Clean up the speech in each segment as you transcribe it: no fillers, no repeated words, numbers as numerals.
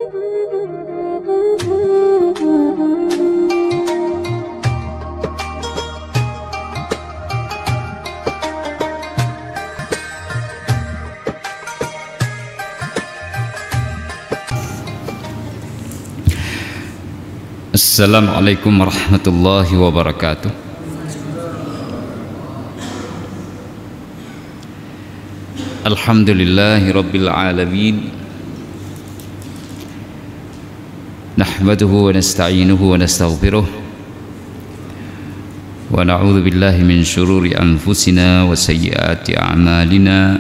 Assalamualaikum warahmatullahi wabarakatuh. Alhamdulillahi rabbil alamin. Nahmaduhu wa nasta'inuhu wa nastaghfiruh. Wa na'udzu billahi min syururi anfusina wa sayyiati a'malina.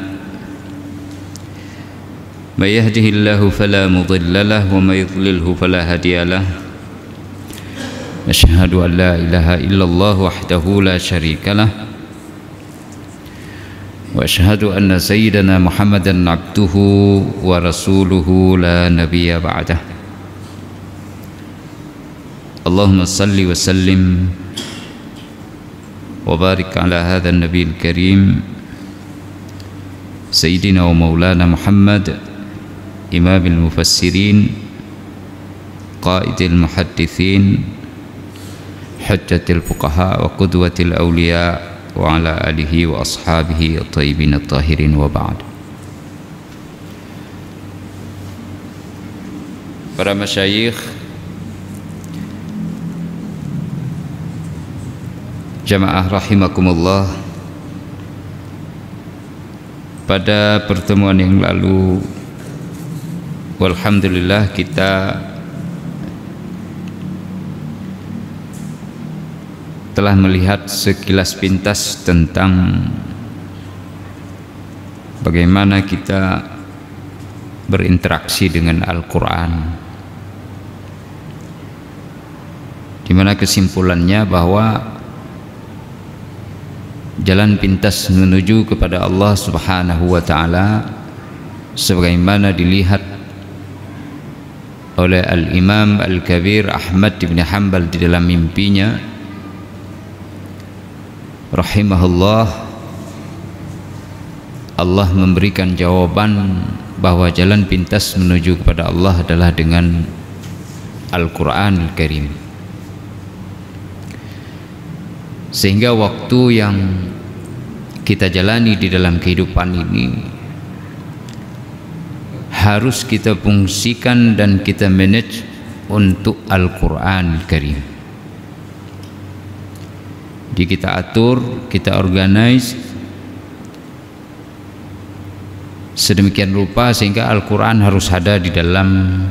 May yahdihillahu fala mudilla lahu wa may yudlilhu fala hadiya lahu. Asyhadu an la ilaha illallah wahdahu la syarika lah wa asyhadu anna sayyidana Muhammadan abduhu wa rasuluhu la nabiyya ba'dah. Allahumma salli wa sallim wa barik ala hadha an-nabiyil karim sayyidina wa maulana Muhammad imamil mufassirin qaidil muhaddithin hujjatil fuqaha wa qudwatil awliya wa ala alihi wa ashabihi at-tayyibin at-tahirin wa ba'd. Para masyayikh, jamaah rahimakumullah, pada pertemuan yang lalu walhamdulillah kita telah melihat sekilas pintas tentang bagaimana kita berinteraksi dengan Al-Quran, di mana kesimpulannya bahwa jalan pintas menuju kepada Allah Subhanahu wa Ta'ala sebagaimana dilihat oleh Al-Imam Al-Kabir Ahmad bin Hanbal di dalam mimpinya rahimahullah. Allah memberikan jawaban bahwa jalan pintas menuju kepada Allah adalah dengan Al-Quran Al-Karim, sehingga waktu yang kita jalani di dalam kehidupan ini harus kita fungsikan dan kita manage untuk Al-Quran Al-Karim. Jadi kita atur, kita organize sedemikian rupa sehingga Al-Quran harus ada di dalam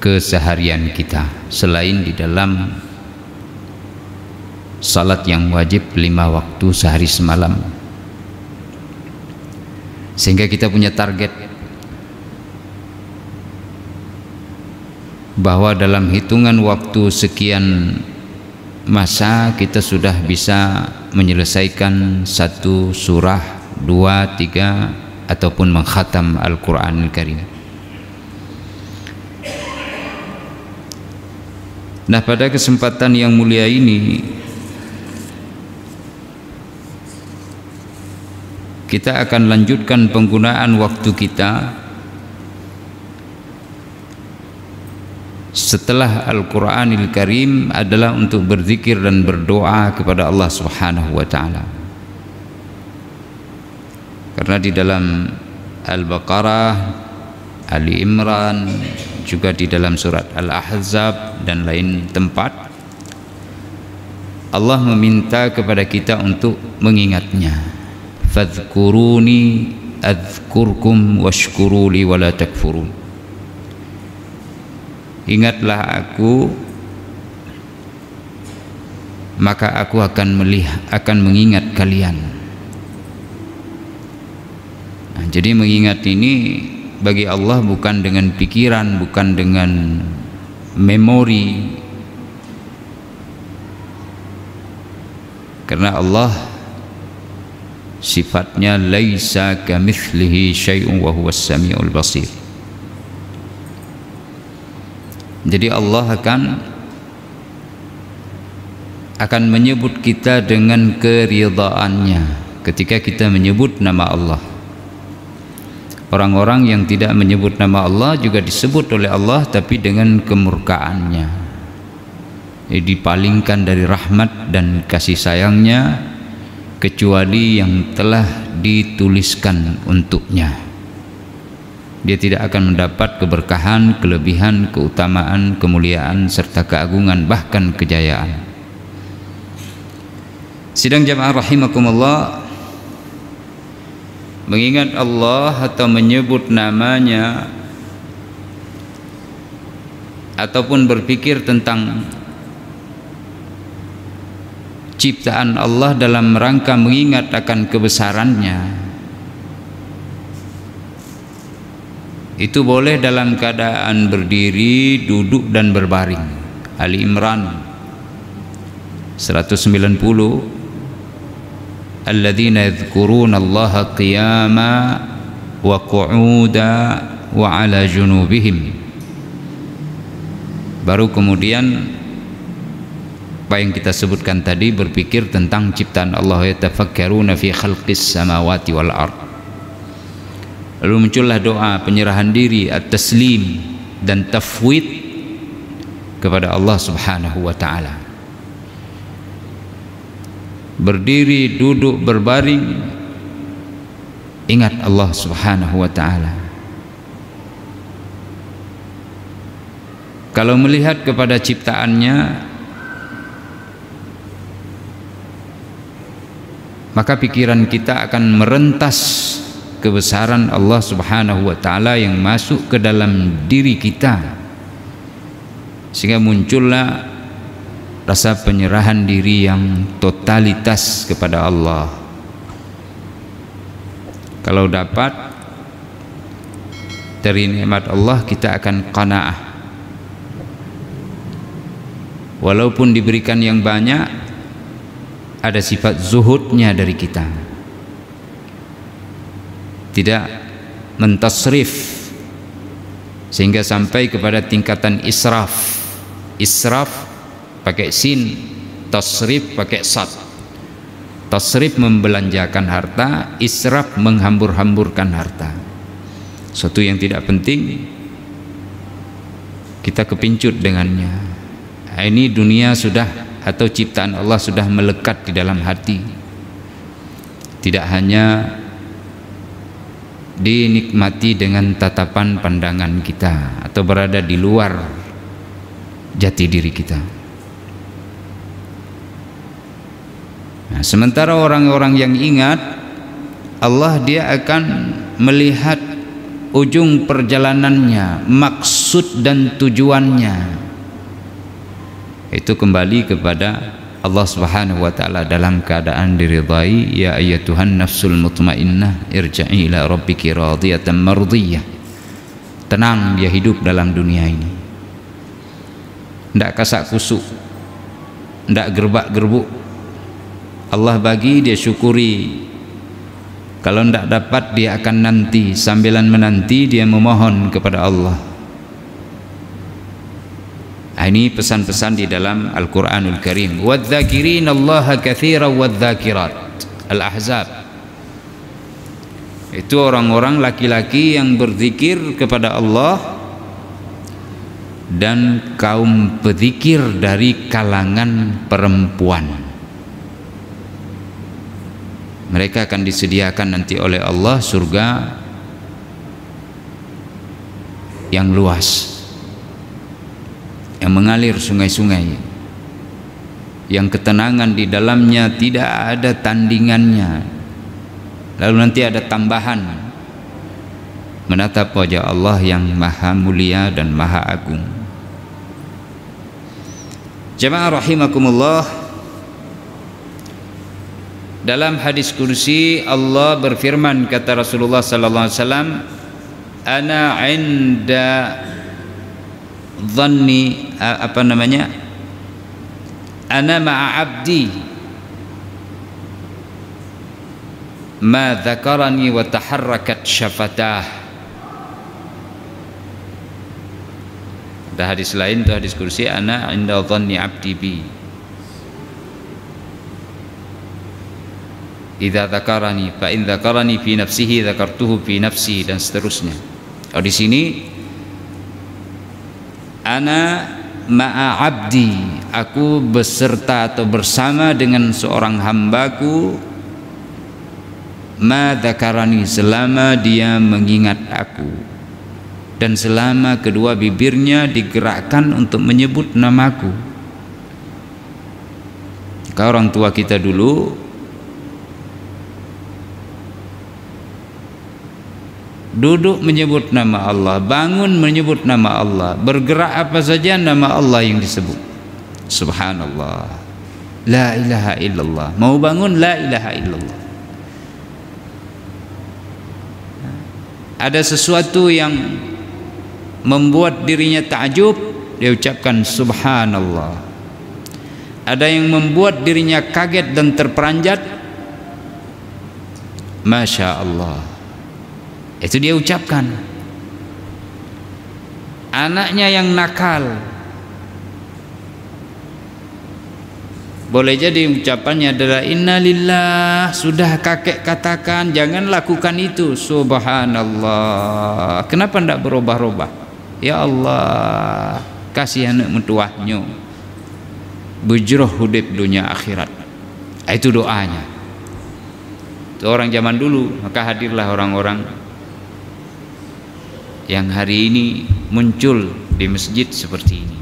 keseharian kita, selain di dalam salat yang wajib 5 waktu sehari semalam, sehingga kita punya target bahwa dalam hitungan waktu sekian masa kita sudah bisa menyelesaikan 1 surah, 2, 3 ataupun mengkhatam Al-Quran Al-Karim. Nah, pada kesempatan yang mulia ini kita akan lanjutkan penggunaan waktu kita setelah Al-Quranil Karim adalah untuk berzikir dan berdoa kepada Allah Subhanahu wa Ta'ala. Karena di dalam Al-Baqarah, Ali Imran, juga di dalam surat Al-Ahzab dan lain tempat, Allah meminta kepada kita untuk mengingatnya. Fadhkuruni adzkurkum washkuruli wala takfurun. Ingatlah aku, maka aku akan mengingat kalian. Nah, jadi mengingat ini bagi Allah bukan dengan pikiran, bukan dengan memori, karena Allah sifatnya laisa kamitslihi syai'un wa huwas samiul basir. Jadi Allah akan menyebut kita dengan keridhaannya ketika kita menyebut nama Allah. Orang-orang yang tidak menyebut nama Allah juga disebut oleh Allah, tapi dengan kemurkaannya, dipalingkan dari rahmat dan kasih sayangnya, kecuali yang telah dituliskan untuknya. Dia tidak akan mendapat keberkahan, kelebihan, keutamaan, kemuliaan, serta keagungan, bahkan kejayaan. Sidang jamaah rahimakumullah, mengingat Allah atau menyebut namanya ataupun berpikir tentang ciptaan Allah dalam rangka mengingat akan kebesarannya, itu boleh dalam keadaan berdiri, duduk dan berbaring. Ali Imran 190, alladzina yadhkuruna Allaha qiyama wa qu'uda wa ala junubihim. Baru kemudian apa yang kita sebutkan tadi, berpikir tentang ciptaan Allah, yatafakkaruna fi khalqis samawati wal ard. Lalu muncullah doa penyerahan diri, at-taslim dan tafwid kepada Allah Subhanahu wa taala. Berdiri, duduk, berbaring, ingat Allah Subhanahu wa taala. Kalau melihat kepada ciptaannya, maka pikiran kita akan merentas kebesaran Allah Subhanahu wa taala yang masuk ke dalam diri kita, sehingga muncullah rasa penyerahan diri yang totalitas kepada Allah. Kalau dapat dari nikmat Allah, kita akan qanaah. Walaupun diberikan yang banyak, ada sifat zuhudnya dari kita, tidak mentasrif sehingga sampai kepada tingkatan israf. Israf pakai sin, tasrif pakai sad. Tasrif membelanjakan harta, israf menghambur-hamburkan harta. Suatu yang tidak penting kita kepincut dengannya. Ini dunia sudah, atau ciptaan Allah sudah melekat di dalam hati, tidak hanya dinikmati dengan tatapan pandangan kita atau berada di luar jati diri kita. Nah, sementara orang-orang yang ingat Allah, dia akan melihat ujung perjalanannya, maksud dan tujuannya, itu kembali kepada Allah Subhanahu wa taala dalam keadaan diridai. Ya ayyatuhan nafsul mutmainnah irja'i ila rabbiki radiyatan mardiyah. Tenang dia hidup dalam dunia ini, tidak kasak kusuk, tidak gerbak-gerbuk. Allah bagi, dia syukuri. Kalau tidak dapat, dia akan nanti, sambilan menanti dia memohon kepada Allah. Ini pesan-pesan di dalam Al-Quranul Karim. Wadzakirin Allaha katsiran wadzakirat. Al-Ahzab. Itu orang-orang laki-laki yang berzikir kepada Allah, dan kaum pezikir dari kalangan perempuan. Mereka akan disediakan nanti oleh Allah surga yang luas, yang mengalir sungai-sungai, yang ketenangan di dalamnya tidak ada tandingannya. Lalu nanti ada tambahan, menatap wajah Allah yang maha mulia dan maha agung. Jamaah rahimakumullah, dalam hadis kursi Allah berfirman, kata Rasulullah sallallahu alaihi wasallam, ana 'inda dhanni ana ma'a 'abdi ma dzakarani wa taharrakat syafatah. Ada hadis lain, itu hadis kursi, ana 'inda dhanni 'abdi bi. idza dzakarani fa in dzakarani fi nafsihi dzakartuhu fi nafsi, dan seterusnya. Oh, di sini ana ma'a abdi, aku beserta atau bersama dengan seorang hambaku, ma dzakarani, selama dia mengingat aku dan selama kedua bibirnya digerakkan untuk menyebut namaku. Maka orang tua kita dulu duduk menyebut nama Allah, bangun menyebut nama Allah, bergerak apa saja nama Allah yang disebut. Subhanallah, la ilaha illallah, mau bangun la ilaha illallah. Ada sesuatu yang membuat dirinya takjub, dia ucapkan subhanallah. Ada yang membuat dirinya kaget dan terperanjat, masya Allah, itu dia ucapkan. Anaknya yang nakal, boleh jadi ucapannya adalah innalillah, sudah kakek katakan jangan lakukan itu, subhanallah. Kenapa tidak berubah-ubah? Ya Allah, kasih anak mentuahnya bujroh hudib dunia akhirat. Itu doanya. Itu orang zaman dulu. Maka hadirlah orang-orang yang hari ini muncul di masjid seperti ini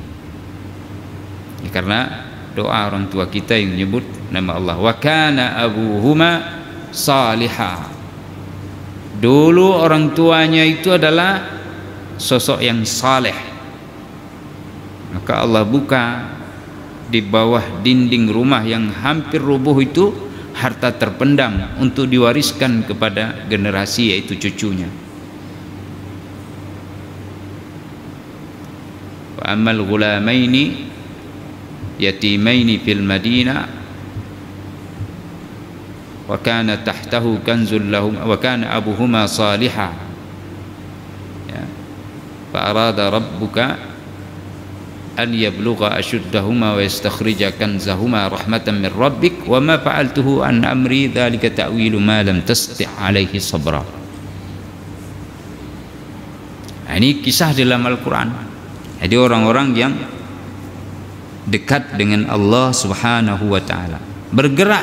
ya, karena doa orang tua kita yang menyebut nama Allah. Wa kana abuhuma salihah. Dulu orang tuanya itu adalah sosok yang saleh. Maka Allah buka di bawah dinding rumah yang hampir rubuh itu harta terpendam untuk diwariskan kepada generasi, yaitu cucunya. Wa amal ghulamaini yatimaini fil madinah wa kana tahtahu kanzul lahum wa kana abuhuma salihah, ya, fa arada rabbuka an yablugha ashuddahuma wa yastakhrija kanzahuma rahmatan min rabbik wa ma fa'altuhu an amri dzalika ta'wilu ma lam tasti' alaihi sabra. Ini kisah dalam Al-Quran. Jadi orang-orang yang dekat dengan Allah Subhanahu wa ta'ala, bergerak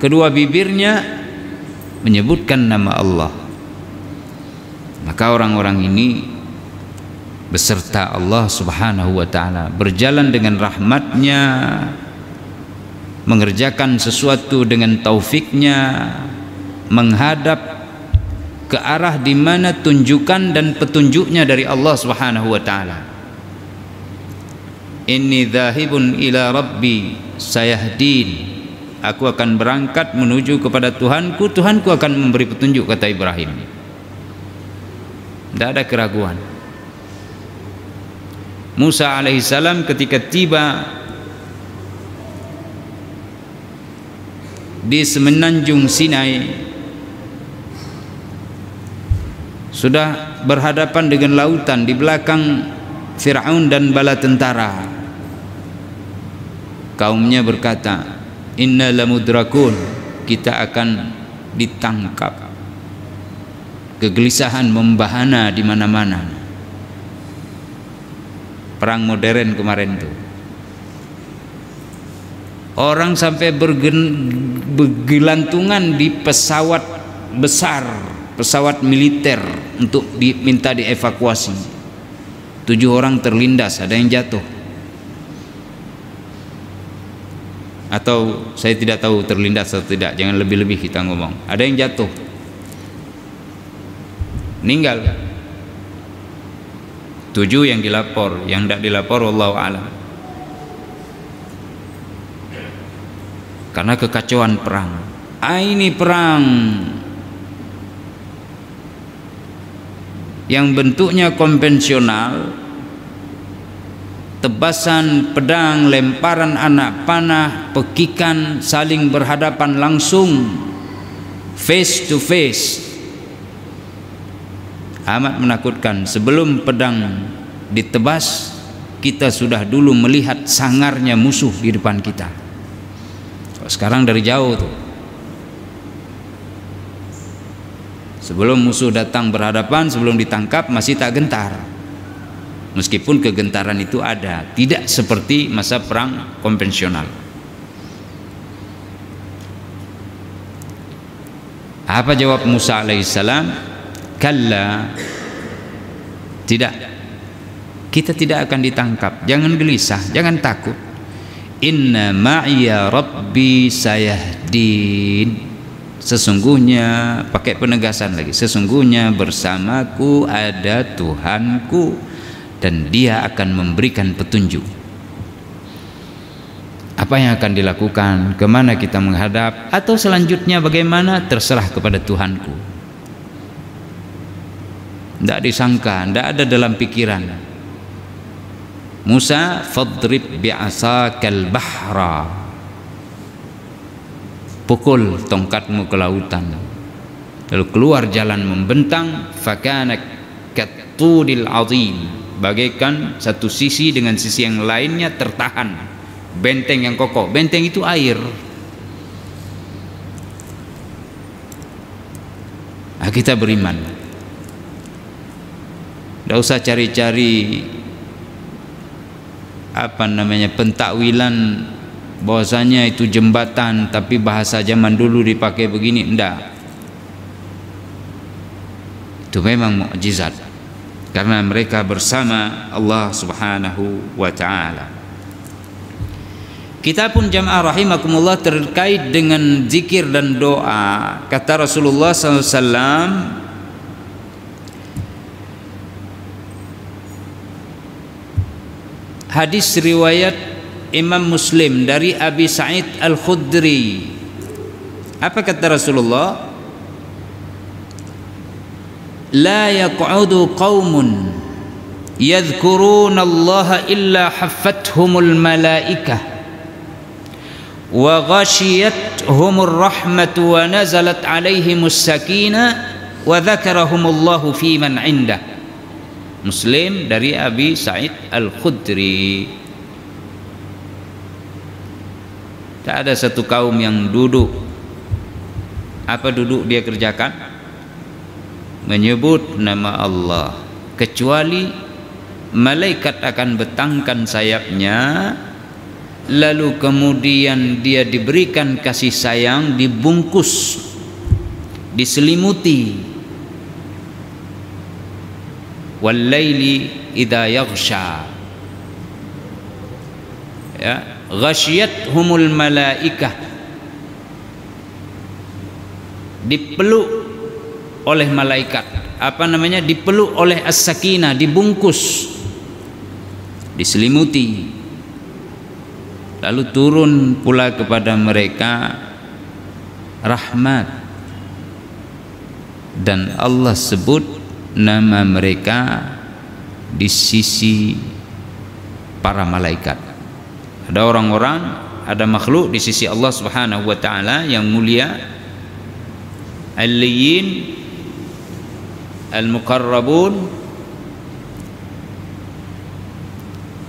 kedua bibirnya menyebutkan nama Allah, maka orang-orang ini beserta Allah Subhanahu wa ta'ala berjalan dengan rahmatnya, mengerjakan sesuatu dengan taufiknya, menghadap ke arah di mana tunjukan dan petunjuknya dari Allah Subhanahu wa ta'ala. Inni dhahibun ila rabbi sayahdin, aku akan berangkat menuju kepada Tuhanku, Tuhanku akan memberi petunjuk, kata Ibrahim. Tidak ada keraguan. Musa alaihissalam ketika tiba di semenanjung Sinai sudah berhadapan dengan lautan, di belakang Fir'aun dan bala tentara. Kaumnya berkata, inna lamudrakun, kita akan ditangkap. Kegelisahan membahana di mana-mana. Perang modern kemarin itu, orang sampai bergelantungan di pesawat besar, pesawat militer untuk diminta dievakuasi. 7 orang terlindas, ada yang jatuh, atau saya tidak tahu terlindas atau tidak, jangan lebih-lebih kita ngomong. Ada yang jatuh, meninggal. 7 yang dilapor, yang tidak dilapor wallahu a'lam. Karena kekacauan perang. Ini perang yang bentuknya konvensional, tebasan pedang, lemparan anak panah, pekikan, saling berhadapan langsung, face to face. Amat menakutkan. Sebelum pedang ditebas, kita sudah dulu melihat sangarnya musuh di depan kita. Sekarang dari jauh tuh Sebelum musuh datang berhadapan, sebelum ditangkap masih tak gentar. Meskipun kegentaran itu ada, tidak seperti masa perang konvensional. Apa jawab Musa alaihissalam? Kalla, tidak, kita tidak akan ditangkap. Jangan gelisah, jangan takut. Inna ma'iya rabbi sayahdin. Sesungguhnya, pakai penegasan lagi, sesungguhnya bersamaku ada Tuhanku dan Dia akan memberikan petunjuk. Apa yang akan dilakukan, kemana kita menghadap, atau selanjutnya bagaimana, terserah kepada Tuhanku. Tidak disangka, tidak ada dalam pikiran. Musa, fadrib bi'asakal bahra, pukul tongkatmu ke lautan, lalu keluar jalan membentang. Fakana kattudil azim, bagaikan satu sisi dengan sisi yang lainnya tertahan, benteng yang kokoh. Benteng itu air. Nah, kita beriman, tidak usah cari-cari pentakwilan bahwasanya itu jembatan tapi bahasa zaman dulu dipakai begini. Enggak, itu memang mukjizat karena mereka bersama Allah Subhanahu wa ta'ala. Kita pun jamaah rahimakumullah terkait dengan zikir dan doa. Kata Rasulullah SAW, hadis riwayat Imam Muslim dari Abi Sa'id Al-Khudri. Apa kata Rasulullah? La yaq'udu qaumun yadhkuruna Allah illa haffathumul malaikah wa ghashiyathumur rahmatu wa nazalat alaihimus sakinah wa dzakarahumullahu fi man 'indah. Muslim dari Abi Sa'id Al-Khudri. Tak ada satu kaum yang duduk, duduk dia kerjakan? Menyebut nama Allah, kecuali malaikat akan betangkan sayapnya, lalu kemudian dia diberikan kasih sayang, dibungkus, diselimuti. Wal-laili idza yaghsha, ya, ghasyiyathumul malaikah, dipeluk oleh malaikat. Dipeluk oleh as-sakinah, dibungkus, diselimuti. Lalu turun pula kepada mereka rahmat, dan Allah sebut nama mereka di sisi para malaikat. Ada orang-orang, ada makhluk di sisi Allah Subhanahu wa ta'ala yang mulia, al-liyin, al-muqarrabun.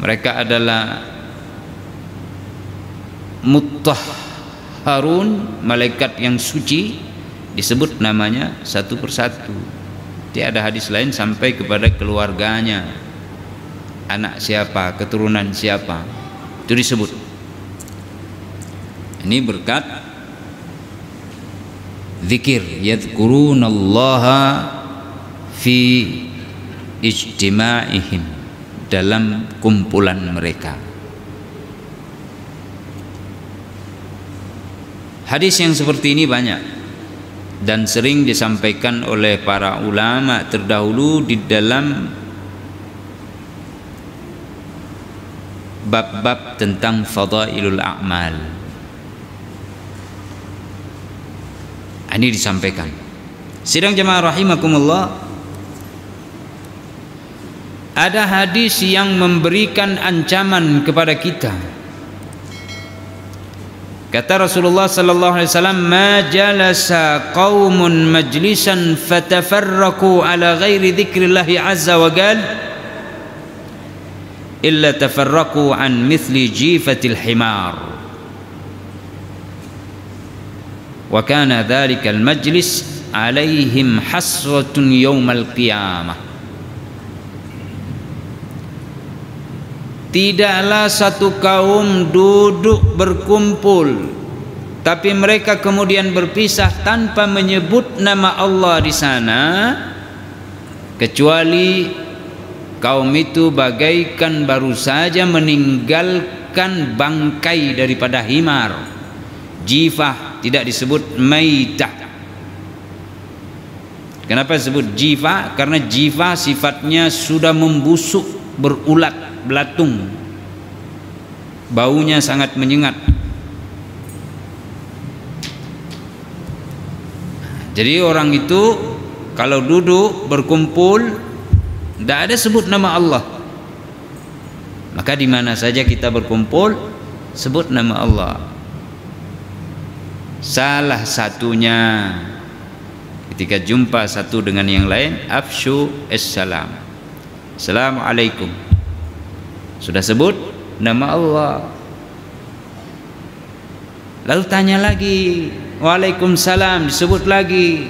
Mereka adalah muttahharun, malaikat yang suci, disebut namanya satu persatu. Tiada hadis lain sampai kepada keluarganya, anak siapa, keturunan siapa, itu disebut. Ini berkat zikir, yadhkurunallaha fi ijtima'ihim, dalam kumpulan mereka. Hadis yang seperti ini banyak dan sering disampaikan oleh para ulama terdahulu di dalam bab-bab tentang fadailul a'mal. Ini disampaikan. Sidang jemaah rahimakumullah, ada hadis yang memberikan ancaman kepada kita. Kata Rasulullah sallallahu alaihi wasallam, "Ma jalasa qaumun majlisan fatafarraqu ala ghairi dzikrillah azza wa jalla illa tafarraqu an mithli jifatil himar." Wa kana dzalikal majlis alaihim hasratun yaumal qiyamah. Tidaklah satu kaum duduk berkumpul tapi mereka kemudian berpisah tanpa menyebut nama Allah di sana, kecuali kaum itu bagaikan baru saja meninggalkan bangkai daripada himar. Jifah, tidak disebut maitah. Kenapa disebut jifah? Karena jifah sifatnya sudah membusuk, berulat, belatung, baunya sangat menyengat. Jadi orang itu kalau duduk berkumpul tidak ada sebut nama Allah, maka di mana saja kita berkumpul sebut nama Allah. Salah satunya ketika jumpa satu dengan yang lain, afshu assalam, assalamualaikum. Sudah sebut nama Allah, lalu tanya lagi, waalaikumsalam, disebut lagi.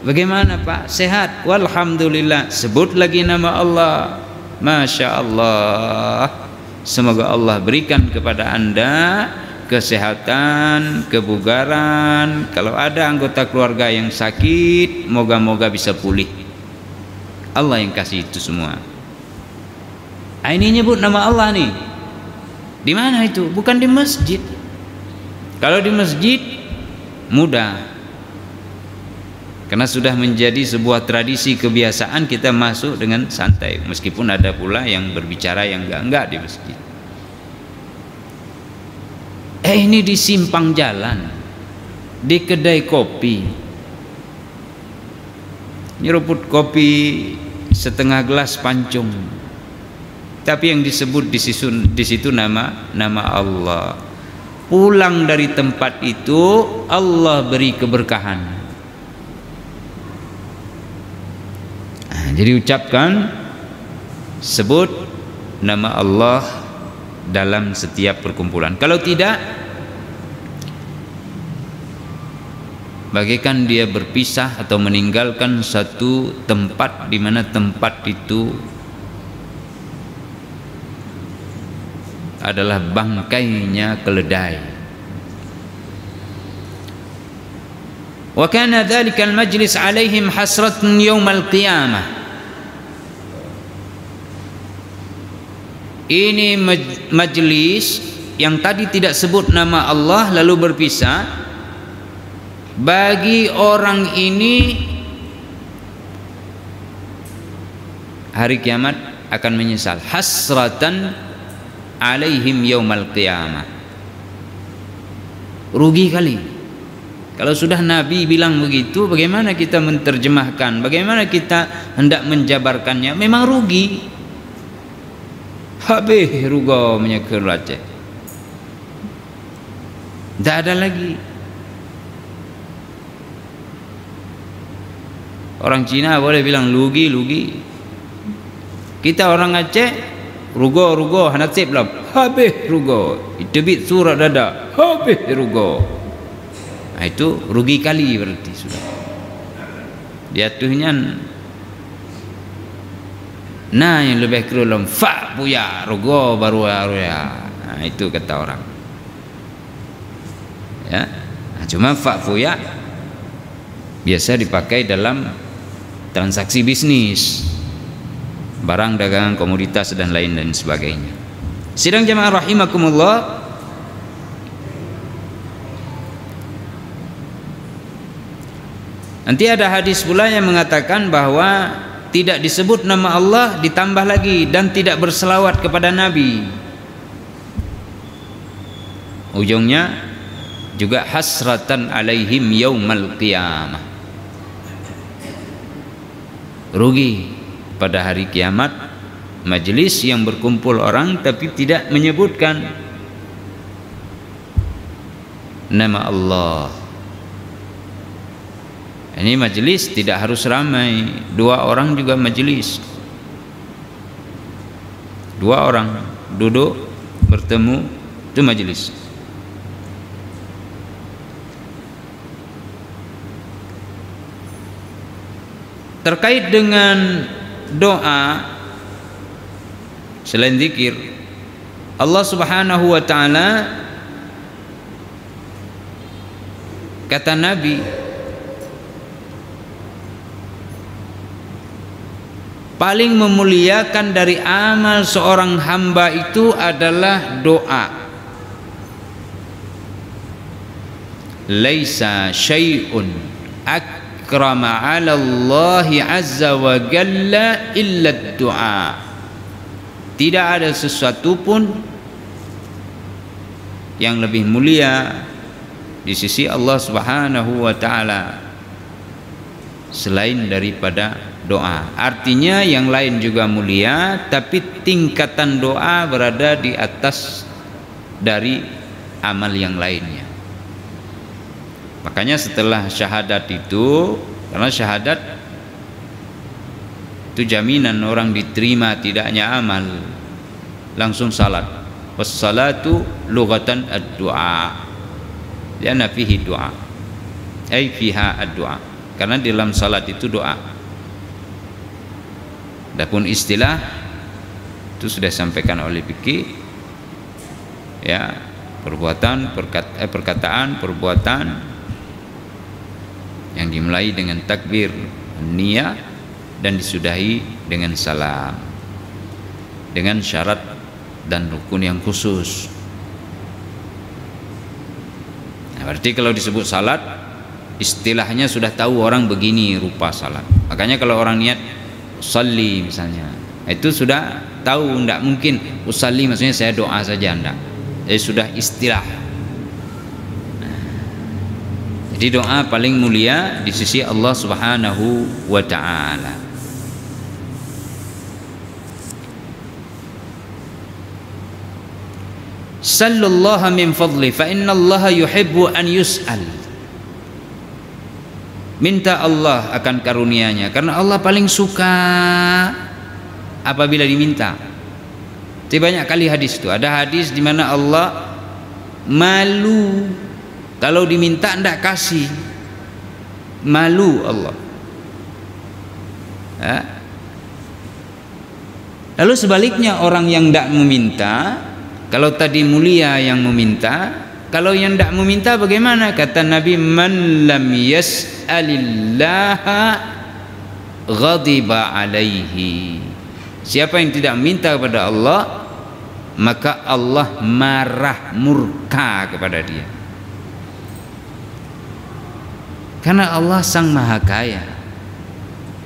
Bagaimana Pak, sehat? Walhamdulillah, sebut lagi nama Allah. Masya Allah, semoga Allah berikan kepada anda kesehatan, kebugaran. Kalau ada anggota keluarga yang sakit, moga-moga bisa pulih. Allah yang kasih itu semua. Ini nyebut nama Allah nih. Di mana itu? Bukan di masjid. Kalau di masjid mudah, karena sudah menjadi sebuah tradisi, kebiasaan kita masuk dengan santai, meskipun ada pula yang berbicara yang enggak di masjid. Ini di simpang jalan, di kedai kopi, nyeruput kopi setengah gelas pancung, tapi yang disebut di situ nama Allah. Pulang dari tempat itu Allah beri keberkahan. Jadi ucapkan, sebut nama Allah dalam setiap perkumpulan. Kalau tidak, bagaikan dia berpisah atau meninggalkan satu tempat di mana tempat itu adalah bangkainya keledai. Wa kana dzalikal majlis alaihim hasratun yaumal qiyamah. Ini majlis yang tadi tidak sebut nama Allah lalu berpisah, bagi orang ini hari kiamat akan menyesal. Hasratan alaihim yaumal qiyamah. Rugi kali. Kalau sudah Nabi bilang begitu, bagaimana kita menerjemahkan, bagaimana kita hendak menjabarkannya? Memang rugi. Habis rugo menyekir Aceh, tidak ada lagi. Orang Cina boleh bilang lugi. Kita orang Aceh rugo hanasib lah, habis rugo. Itebit surat dada, habis rugo. Nah, itu rugi kali berarti sudah. Jatuhnya nah yang lebih kerulam fa puya rugo baru ya. Nah, itu kata orang. Ya. Nah, cuma fa puya biasa dipakai dalam transaksi bisnis, barang dagangan, komoditas dan lain sebagainya. Sidang jamaah rahimakumullah, nanti ada hadis pula yang mengatakan bahwa tidak disebut nama Allah ditambah lagi dan tidak berselawat kepada Nabi. Ujungnya juga hasratan alaihim yaumal qiyamah. Rugi pada hari kiamat, majelis yang berkumpul orang tapi tidak menyebutkan nama Allah. Ini majelis tidak harus ramai, 2 orang juga majelis. 2 orang duduk bertemu, itu majelis. terkait dengan doa selain zikir, Allah Subhanahu wa taala kata Nabi, paling memuliakan dari amal seorang hamba itu adalah doa. Laisa syai'un akrama 'ala Allah azza wa jalla illa ad-du'a. Tidak ada sesuatu pun yang lebih mulia di sisi Allah Subhanahu wa taala selain daripada doa. Artinya yang lain juga mulia, tapi tingkatan doa berada di atas dari amal yang lainnya. Makanya setelah syahadat itu, karena syahadat itu jaminan orang diterima tidaknya amal, langsung salat. Wassalatu lughatan ad-du'a. Lianna fihi du'a. Ai fiha ad-du'a. Karena di dalam salat itu doa. Adapun istilah itu sudah disampaikan oleh fikih, ya, perkataan, perbuatan yang dimulai dengan takbir, niyah, dan disudahi dengan salam, dengan syarat dan rukun yang khusus. Nah, berarti kalau disebut salat, istilahnya sudah tahu orang begini rupa salat. Makanya kalau orang niat usalli misalnya, itu sudah tahu, tidak mungkin usalli maksudnya saya doa saja, tidak. Jadi sudah istilah. Jadi doa paling mulia di sisi Allah Subhanahu wa ta'ala. Sallallahu min fadli fa inna Allah yuhibbu an yus'al. Minta Allah akan karunia-Nya, karena Allah paling suka apabila diminta. Jadi banyak kali hadis itu. Ada hadis di mana Allah malu kalau diminta tidak kasih, malu Allah. Lalu sebaliknya orang yang tidak meminta, kalau tadi mulia yang meminta, kalau yang tidak meminta bagaimana? Kata Nabi, man lam yas'alillaha ghadiba alaihi. Siapa yang tidak meminta kepada Allah, maka Allah marah, murka kepada dia. Karena Allah sang maha kaya,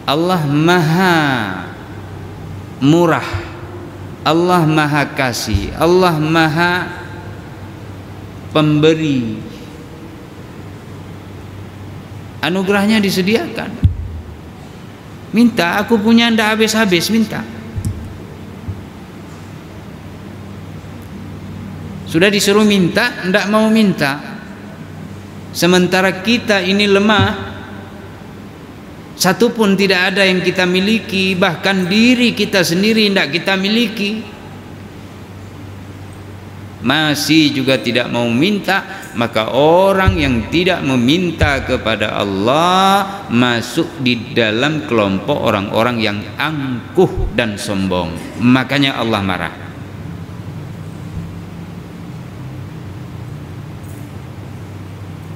Allah maha murah, Allah maha kasih, Allah maha pemberi. Anugerahnya disediakan. Minta, aku punya ndak habis-habis, minta. Sudah disuruh minta, ndak mau minta. Sementara kita ini lemah, satu pun tidak ada yang kita miliki, bahkan diri kita sendiri tidak kita miliki, masih juga tidak mau minta. Maka orang yang tidak meminta kepada Allah masuk di dalam kelompok orang-orang yang angkuh dan sombong. Makanya Allah marah.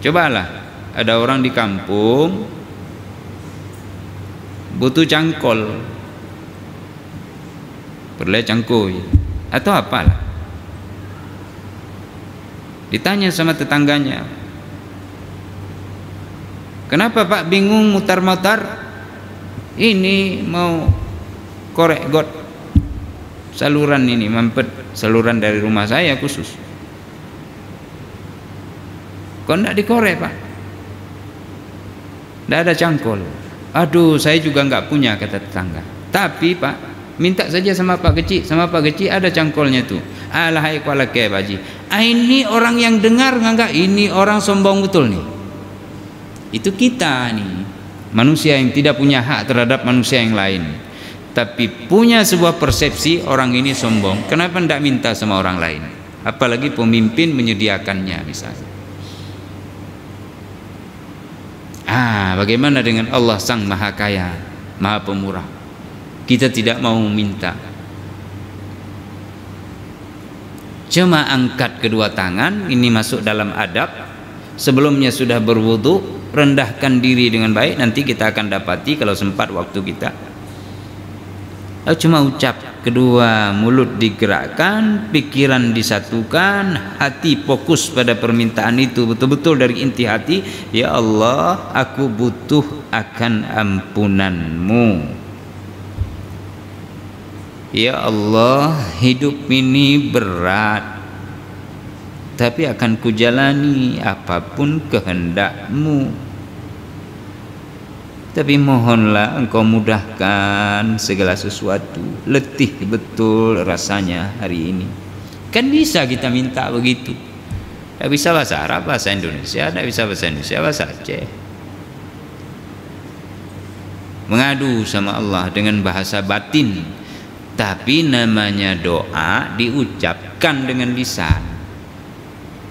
Cobalah, ada orang di kampung butuh cangkol, perlu cangkul atau apalah, ditanya sama tetangganya, kenapa Pak bingung mutar-mutar, ini mau korek got saluran ini, mampet saluran dari rumah saya khusus, kok enggak dikorek Pak? Enggak ada cangkol. Aduh, saya juga enggak punya, kata tetangga. Tapi Pak, minta saja sama Pak Kecik, sama Pak Kecik ada cangkolnya tuh. Alahai kuala ke Pak Haji. Ini orang yang dengar enggak, ini orang sombong betul nih. Itu kita nih, manusia yang tidak punya hak terhadap manusia yang lain, tapi punya sebuah persepsi orang ini sombong. Kenapa enggak minta sama orang lain? Apalagi pemimpin menyediakannya misalnya. Bagaimana dengan Allah sang maha kaya? Maha Pemurah. Kita tidak mau minta, cuma angkat kedua tangan. Ini masuk dalam adab. Sebelumnya sudah berwudu, rendahkan diri dengan baik. Nanti kita akan dapati kalau sempat waktu kita. Cuma ucap, kedua mulut digerakkan, pikiran disatukan, hati fokus pada permintaan itu betul-betul dari inti hati. Ya Allah, aku butuh akan ampunan-Mu. Ya Allah, hidup ini berat, tapi akan kujalani apapun kehendak-Mu. Tapi mohonlah Engkau mudahkan segala sesuatu. Letih betul rasanya hari ini. Kan bisa kita minta begitu. Tidak bisa bahasa Arab, bahasa Indonesia. Tidak bisa bahasa Indonesia, bahasa Aceh. Mengadu sama Allah dengan bahasa batin. Tapi namanya doa diucapkan dengan lisan.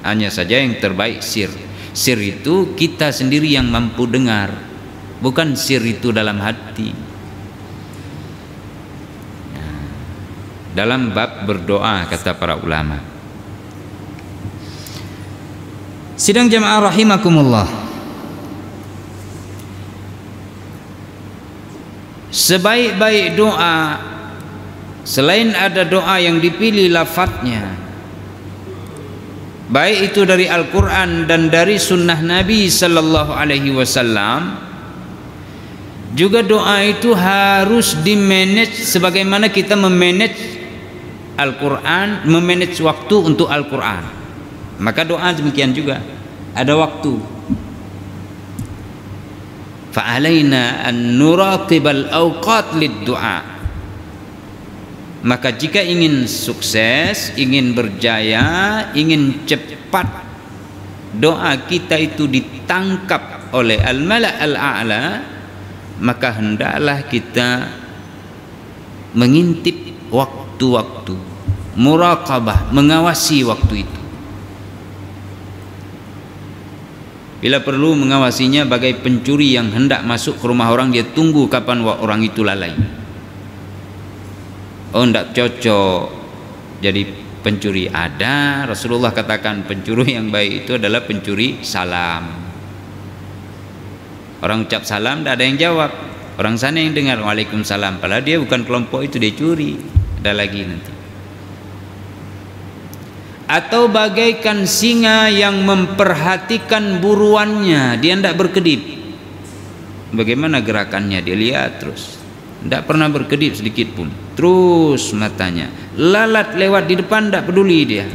Hanya saja yang terbaik sir. Sir itu kita sendiri yang mampu dengar, bukan sir itu dalam hati. Dalam bab berdoa, kata para ulama, sidang jamaah rahimakumullah, sebaik-baik doa, selain ada doa yang dipilih lafadznya, baik itu dari Al-Quran dan dari sunnah Nabi Sallallahu Alaihi Wasallam, juga doa itu harus dimanage sebagaimana kita memanage Al-Quran, memanage waktu untuk Al-Quran. Maka doa demikian juga, ada waktu. Fa'alaina an nuraqibal awqat lid-du'a. Maka jika ingin sukses, ingin berjaya, ingin cepat doa kita itu ditangkap oleh al-mala' al-a'la, maka hendaklah kita mengintip waktu-waktu, muraqabah, mengawasi waktu itu. Bila perlu mengawasinya bagai pencuri yang hendak masuk ke rumah orang, dia tunggu kapan orang itu lalai. Oh, tidak cocok jadi pencuri. Ada, Rasulullah katakan pencuri yang baik itu adalah pencuri salam. Orang ucap salam, tidak ada yang jawab, orang sana yang dengar waalaikumsalam, padahal dia bukan kelompok itu, dia curi. Ada lagi nanti. Atau bagaikan singa yang memperhatikan buruannya, dia tidak berkedip. Bagaimana gerakannya, dia lihat terus, tidak pernah berkedip sedikit pun, terus matanya. Lalat lewat di depan, tidak peduli dia.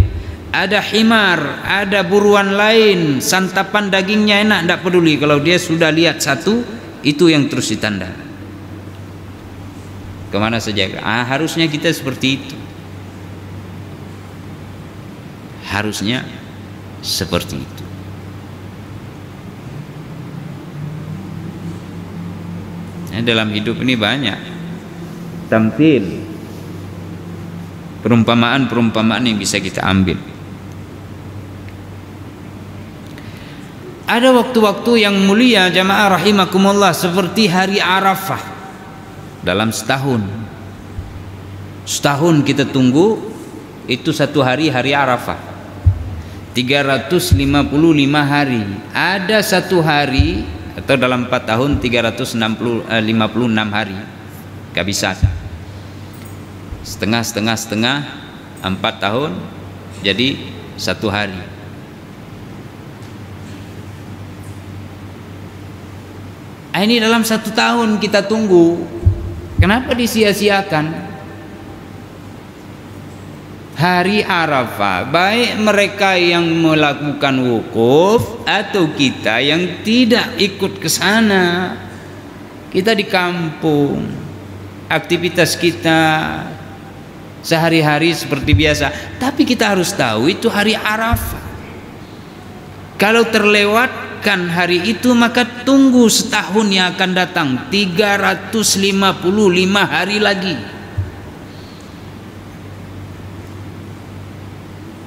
Ada himar, ada buruan lain, santapan dagingnya enak, tidak peduli. Kalau dia sudah lihat satu, itu yang terus ditanda. Kemana saja. Harusnya kita seperti itu. Harusnya seperti itu. Dalam hidup ini banyak tamthil, perumpamaan-perumpamaan yang bisa kita ambil. Ada waktu-waktu yang mulia jamaah rahimakumullah, seperti hari Arafah dalam setahun. Setahun kita tunggu, itu satu hari, hari Arafah 355 hari. Ada satu hari, atau dalam 4 tahun 356 hari. Gak bisa setengah 4 tahun jadi satu hari. Ini dalam 1 tahun kita tunggu, kenapa disia-siakan hari Arafah? Baik mereka yang melakukan wukuf atau kita yang tidak ikut ke sana. Kita di kampung, aktivitas kita sehari-hari seperti biasa, tapi kita harus tahu itu hari Arafah. Kalau terlewatkan hari itu, maka tunggu setahun yang akan datang, 355 hari lagi.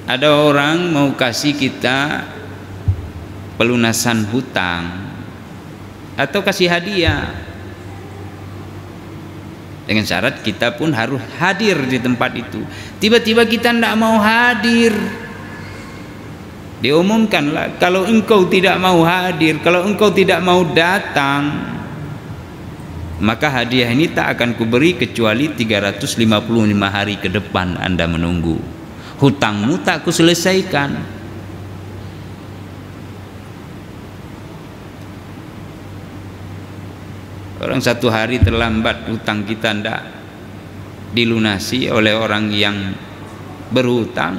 Ada orang mau kasih kita pelunasan hutang atau kasih hadiah, Dengan syarat kita pun harus hadir di tempat itu. Tiba-tiba kita tidak mau hadir, diumumkanlah, kalau engkau tidak mau hadir, kalau engkau tidak mau datang, maka hadiah ini tak akan kuberi kecuali 355 hari ke depan Anda menunggu. Hutangmu tak kuselesaikan. Orang satu hari terlambat hutang kita tidak dilunasi oleh orang yang berhutang,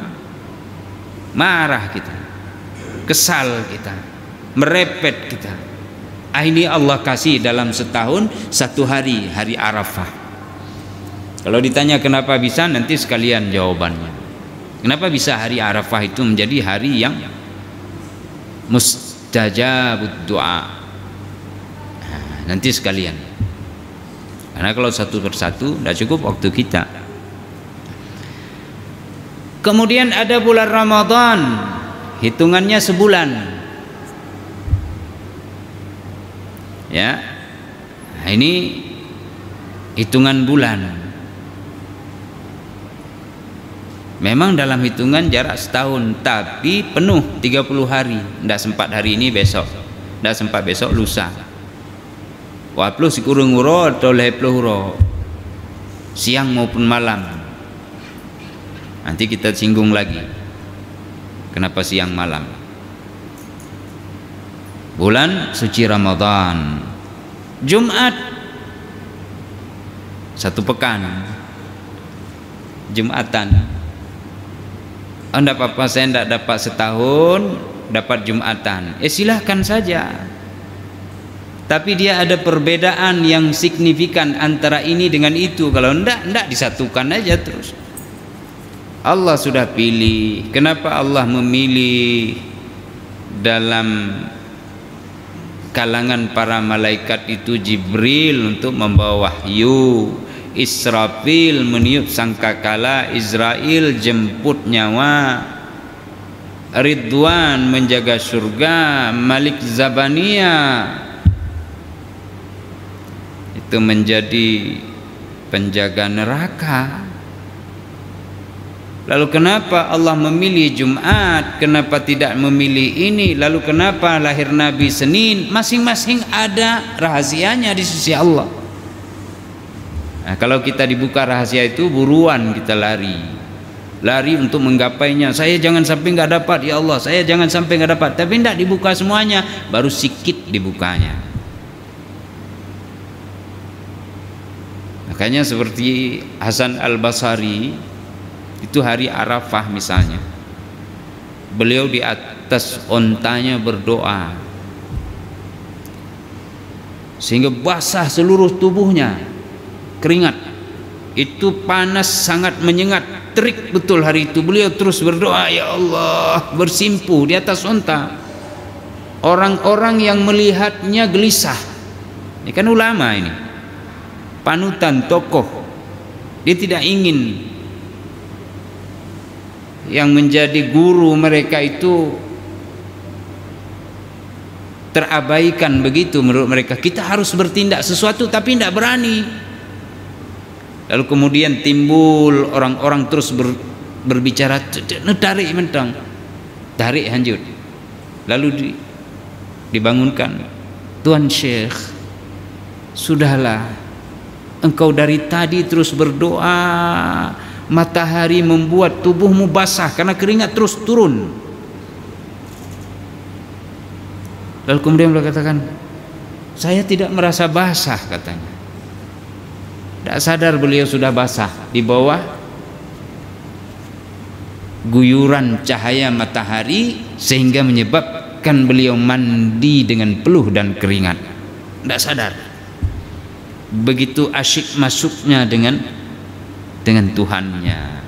marah kita, kesal kita, merepet kita. Ini Allah kasih dalam setahun satu hari, hari Arafah. Kalau ditanya kenapa bisa, nanti sekalian jawabannya. Kenapa bisa hari Arafah itu menjadi hari yang mustajabud doa? Nanti sekalian, karena kalau satu persatu tidak cukup waktu kita. Kemudian ada bulan Ramadan, hitungannya sebulan, ya. Nah, ini hitungan bulan. Memang dalam hitungan jarak setahun, tapi penuh 30 hari. Tidak sempat hari ini besok, tidak sempat besok lusa. Wapluh sikurung uro atau lepluh uro, siang maupun malam. Nanti kita singgung lagi kenapa siang malam. Bulan suci Ramadan, Jumat satu pekan, Jumatan. Tidak apa-apa, saya tidak dapat setahun dapat Jumatan, silahkan saja. Tapi dia ada perbedaan yang signifikan antara ini dengan itu. Kalau tidak disatukan aja terus. Allah sudah pilih. Kenapa Allah memilih dalam kalangan para malaikat itu Jibril untuk membawa wahyu, Israfil meniup sangkakala, Israel jemput nyawa, Ridwan menjaga surga, Malik Zabaniyah itu menjadi penjaga neraka. Lalu kenapa Allah memilih Jumat? Kenapa tidak memilih ini? Lalu kenapa lahir Nabi Senin? Masing-masing ada rahasianya di sisi Allah. Nah, kalau kita dibuka rahasia itu, buruan kita lari untuk menggapainya. Saya jangan sampai nggak dapat, ya Allah, saya jangan sampai nggak dapat. Tapi tidak dibuka semuanya, baru sikit dibukanya. Makanya seperti Hasan Al-Basri itu hari Arafah misalnya, beliau di atas ontanya berdoa sehingga basah seluruh tubuhnya, keringat, itu panas sangat menyengat, terik betul hari itu. Beliau terus berdoa, ya Allah, bersimpuh di atas onta. Orang-orang yang melihatnya gelisah. Ini kan ulama ini, panutan tokoh. Dia tidak ingin yang menjadi guru mereka itu terabaikan begitu menurut mereka. Kita harus bertindak sesuatu tapi tidak berani. Lalu kemudian timbul orang-orang terus berbicara, tarik mentang, tarik lanjut. Lalu dibangunkan, Tuan Syekh, sudahlah, engkau dari tadi terus berdoa, matahari membuat tubuhmu basah karena keringat terus turun. Lalu kemudian beliau katakan, saya tidak merasa basah katanya. Tidak sadar beliau sudah basah di bawah guyuran cahaya matahari sehingga menyebabkan beliau mandi dengan peluh dan keringat. Tidak sadar. Begitu asyik masuknya dengan Tuhannya.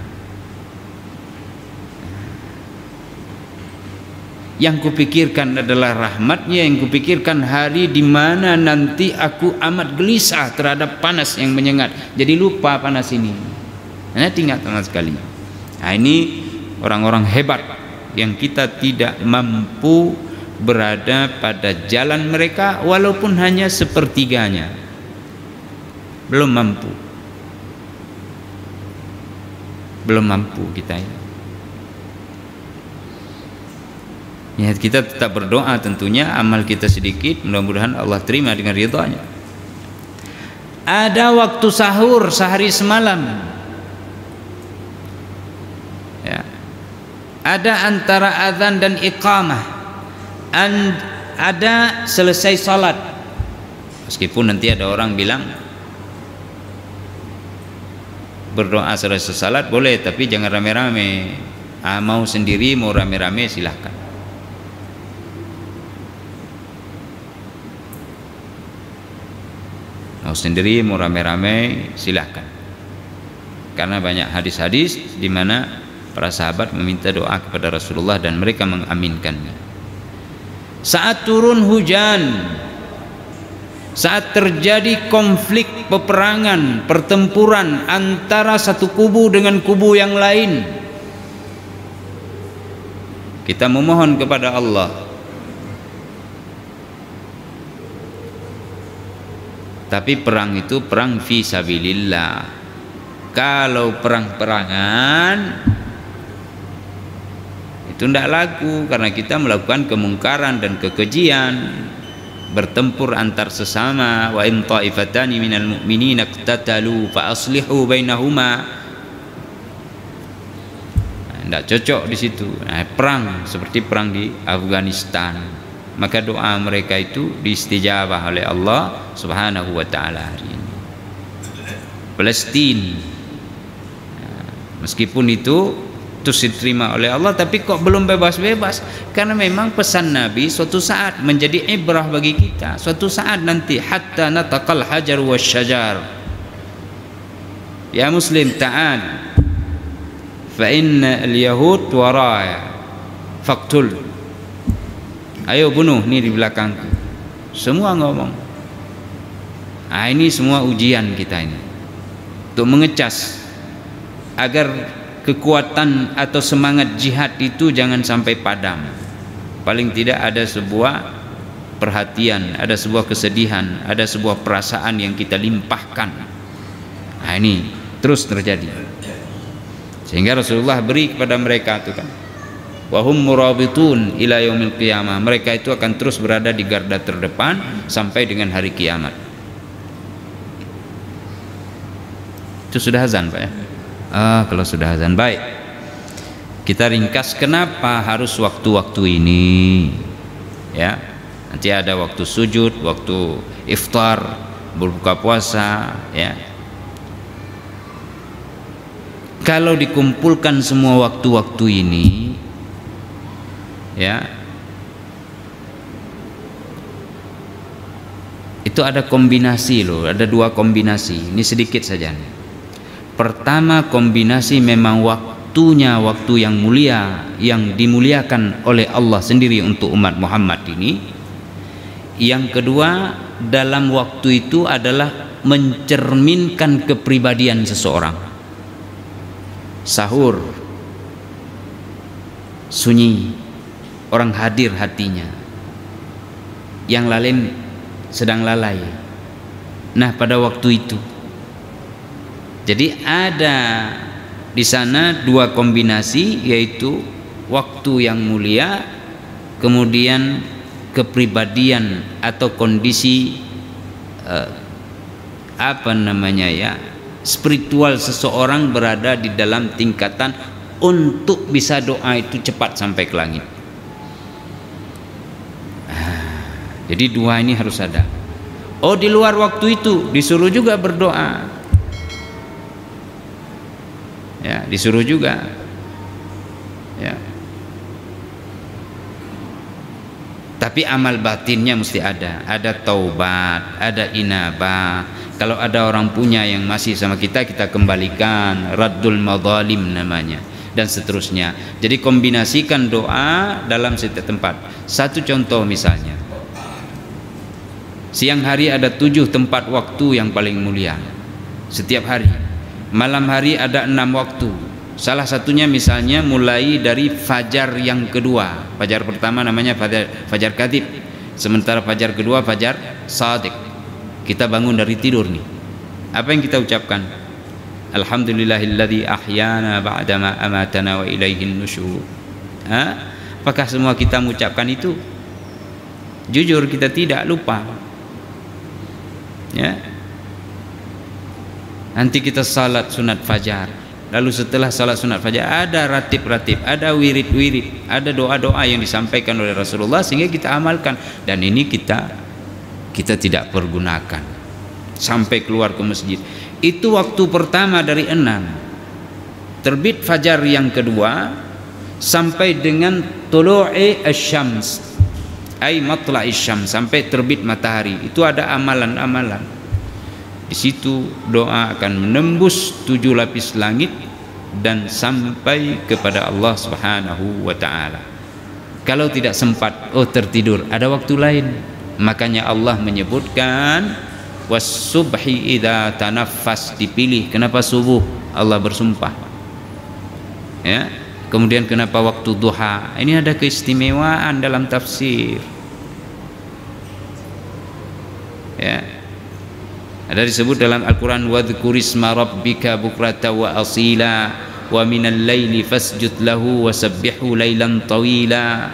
Yang kupikirkan adalah rahmatnya, yang kupikirkan hari di mana nanti aku amat gelisah terhadap panas yang menyengat. Jadi lupa panas ini. Nah, ingat sama sekali. Nah, ini orang-orang hebat yang kita tidak mampu berada pada jalan mereka walaupun hanya sepertiganya. Belum mampu. belum mampu kita ini. Ya, kita tetap berdoa tentunya, amal kita sedikit, mudah-mudahan Allah terima dengan ridhanya. Ada waktu sahur sehari semalam. Ya. Ada antara azan dan iqamah. Ada selesai salat. Meskipun nanti ada orang bilang berdoa selesai salat boleh, tapi jangan rame-rame. Mau sendiri, mau rame-rame silahkan. Mau sendiri, mau rame-rame silahkan. Karena banyak hadis-hadis di mana para sahabat meminta doa kepada Rasulullah dan mereka mengaminkannya. Saat turun hujan, saat terjadi konflik, peperangan, pertempuran antara satu kubu dengan kubu yang lain, kita memohon kepada Allah. Tapi perang itu perang fi sabilillah. Kalau perang-perangan itu tidak laku, karena kita melakukan kemungkaran dan kekejian, bertempur antar sesama. Wa in ta'ifatani minal mu'minina iqtatalu fa aslihu bainahuma. Tidak cocok di situ. Nah, perang seperti perang di Afghanistan, maka doa mereka itu diistijabah oleh Allah Subhanahu wa taala hari ini. Palestina, meskipun itu terus diterima oleh Allah, tapi kok belum bebas-bebas? Karena memang pesan Nabi suatu saat menjadi ibrah bagi kita. Suatu saat nanti hatta nataqal hajar wasyajar. Ya muslim, ta'al fa inna al-yahud waraya faqtul. Ayo bunuh, nih di belakangku. Semua ngomong. Nah, ini semua ujian kita ini untuk mengecas agar kekuatan atau semangat jihad itu jangan sampai padam. Paling tidak ada sebuah perhatian, ada sebuah kesedihan, ada sebuah perasaan yang kita limpahkan. Nah, ini terus terjadi. Sehingga Rasulullah beri kepada mereka itu kan, wahum murabitun ila yaumil qiyamah. Mereka itu akan terus berada di garda terdepan sampai dengan hari kiamat. Itu sudah azan, Pak ya? Kalau sudah azan, baik. Kita ringkas kenapa harus waktu-waktu ini. Ya. Nanti ada waktu sujud, waktu iftar, berbuka puasa, ya. Kalau dikumpulkan semua waktu-waktu ini, ya, itu ada kombinasi loh, ada dua kombinasi. Ini sedikit saja nih. Pertama, kombinasi memang waktunya waktu yang mulia, yang dimuliakan oleh Allah sendiri untuk umat Muhammad ini. Yang kedua, dalam waktu itu adalah mencerminkan kepribadian seseorang. Sahur, sunyi, orang hadir hatinya, yang lain sedang lalai. Nah, pada waktu itu, jadi ada di sana dua kombinasi, yaitu waktu yang mulia, kemudian kepribadian atau kondisi spiritual seseorang berada di dalam tingkatan untuk bisa doa itu cepat sampai ke langit. Jadi dua ini harus ada. Oh, di luar waktu itu disuruh juga berdoa. Ya, disuruh juga. Ya. Tapi amal batinnya mesti ada. Ada taubat, ada inabah. Kalau ada orang punya yang masih sama kita, kita kembalikan. Raddul madzalim namanya, dan seterusnya. Jadi kombinasikan doa dalam setiap tempat. Satu contoh misalnya, siang hari ada 7 tempat waktu yang paling mulia setiap hari. Malam hari ada 6 waktu. Salah satunya misalnya mulai dari fajar yang kedua. Fajar pertama namanya fajar kadhib, sementara fajar kedua fajar shadiq. Kita bangun dari tidur nih, apa yang kita ucapkan? Alhamdulillahilladzi ahyana ba'dama amatana wa ilaihin nusyur. Apakah semua kita mengucapkan itu? Jujur kita tidak, lupa. Ya. Nanti kita salat sunat fajar. Lalu setelah salat sunat fajar ada ratib-ratib, ada wirid-wirid, ada doa-doa yang disampaikan oleh Rasulullah sehingga kita amalkan, dan ini kita tidak pergunakan sampai keluar ke masjid. Itu waktu pertama dari 6, terbit fajar yang kedua sampai dengan tulu'i asy-syams, ai matla'i syams, sampai terbit matahari. Itu ada amalan-amalan. Di situ doa akan menembus 7 lapis langit dan sampai kepada Allah Subhanahu wa taala. Kalau tidak sempat, tertidur, ada waktu lain. Makanya Allah menyebutkan was-subhi idza tanaffas, dipilih. Kenapa subuh? Allah bersumpah. Ya. Kemudian kenapa waktu duha? Ini ada keistimewaan dalam tafsir. Ya. Ada disebut dalam Al-Qur'an wadhkurisma rabbika bukrata wa asila wa minal laili fasjud lahu wasabbihu lailan tawila.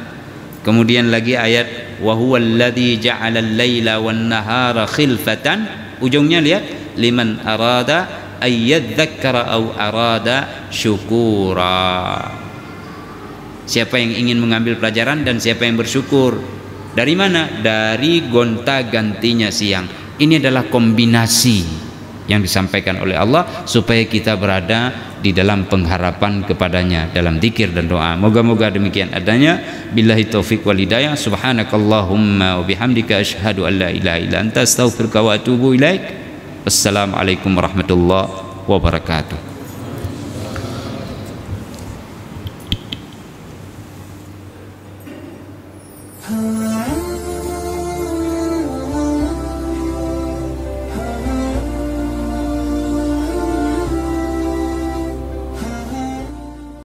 Kemudian lagi ayat wa huwal ladzi ja'ala al-laila wan nahara khilfatan, ujungnya lihat liman arada ayyadzakkara au arada syukura. Siapa yang ingin mengambil pelajaran dan siapa yang bersyukur. Dari mana? Dari gonta-gantinya siang. Ini adalah kombinasi yang disampaikan oleh Allah supaya kita berada di dalam pengharapan kepadanya dalam zikir dan doa. Moga-moga demikian adanya. Billahi taufik wal hidayah. Subhanakallahumma wa bihamdika asyhadu an la ilaha illa anta astaghfiruka wa atubu ilaik. Wassalamualaikum warahmatullahi wabarakatuh. Ah